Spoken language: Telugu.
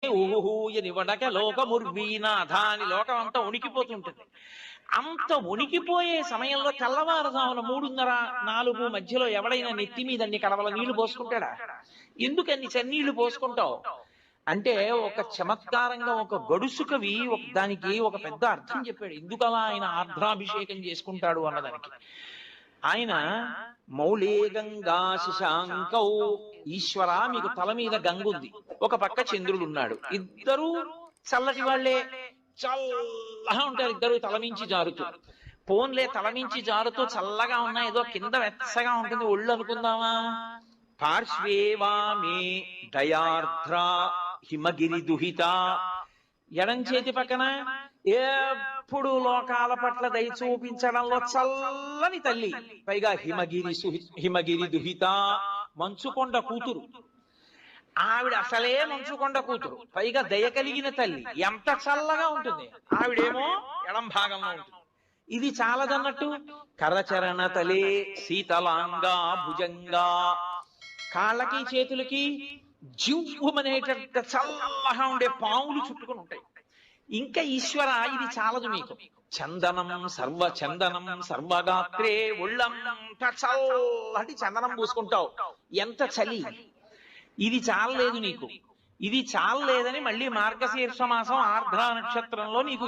ఊహూయని వడక లోకముర్వీనాథ అని లోకం అంతా ఉనికిపోతుంటుంది. అంత ఉనికిపోయే సమయంలో తెల్లవారుజామున 3:30-4 మధ్యలో ఎవడైనా నెత్తి మీద అన్ని కడవల నీళ్లు పోసుకుంటాడా? ఎందుకు అన్ని చన్నీళ్లు పోసుకుంటావు అంటే, ఒక చమత్కారంగా ఒక గడుసు కవి దానికి ఒక పెద్ద అర్థం చెప్పాడు, ఎందుకలా ఆయన ఆర్ద్రాభిషేకం చేసుకుంటాడు అన్నదానికి. ఆయన మౌళే గంగా శశాంకౌ, ఈశ్వర మీకు తల మీద గంగుంది, ఒక పక్క చంద్రుడు ఉన్నాడు, ఇద్దరు చల్లటి వాళ్లే, చల్లగా ఉంటారు ఇద్దరు తలమించి జారుతూ. పోన్లే తలమించి జారుతూ చల్లగా ఉన్నా ఏదో కింద వెచ్చగా ఉంటుంది ఒళ్ళు అనుకుందామా. పార్శ్వేవామే దయార్ద్ర హిమగిరి దుహిత, ఎడం చేతి పక్కన ఎప్పుడు లోకాల పట్ల దయ చూపించడంలో చల్లని తల్లి, పైగా హిమగిరి దుహిత మంచుకొండ కూతురు. ఆవిడ అసలే మంచుకొండ కూతురు, పైగా దయ కలిగిన తల్లి, ఎంత చల్లగా ఉంటుంది. ఆవిడేమో ఎడం భాగంలో ఉంటుంది. ఇది చాలదన్నట్టు కరచరణ తలే శీతలాంగా భుజంగా, కాళ్ళకి చేతులకి జివ్వుమనేటట్టు చల్లగా ఉండే పాములు చుట్టుకుని ఉంటాయి. ఇంకా ఈశ్వర ఇది చాలదు మీకు, చందనం సర్వగాత్రే, ఒళ్ళంత చల్లటి చందనం పూసుకుంటావు, ఎంత చలి. ఇది చాలలేదు నీకు, ఇది చాలలేదని మళ్ళీ మార్గశీర్ష మాసం ఆర్ద్ర నక్షత్రంలో నీకు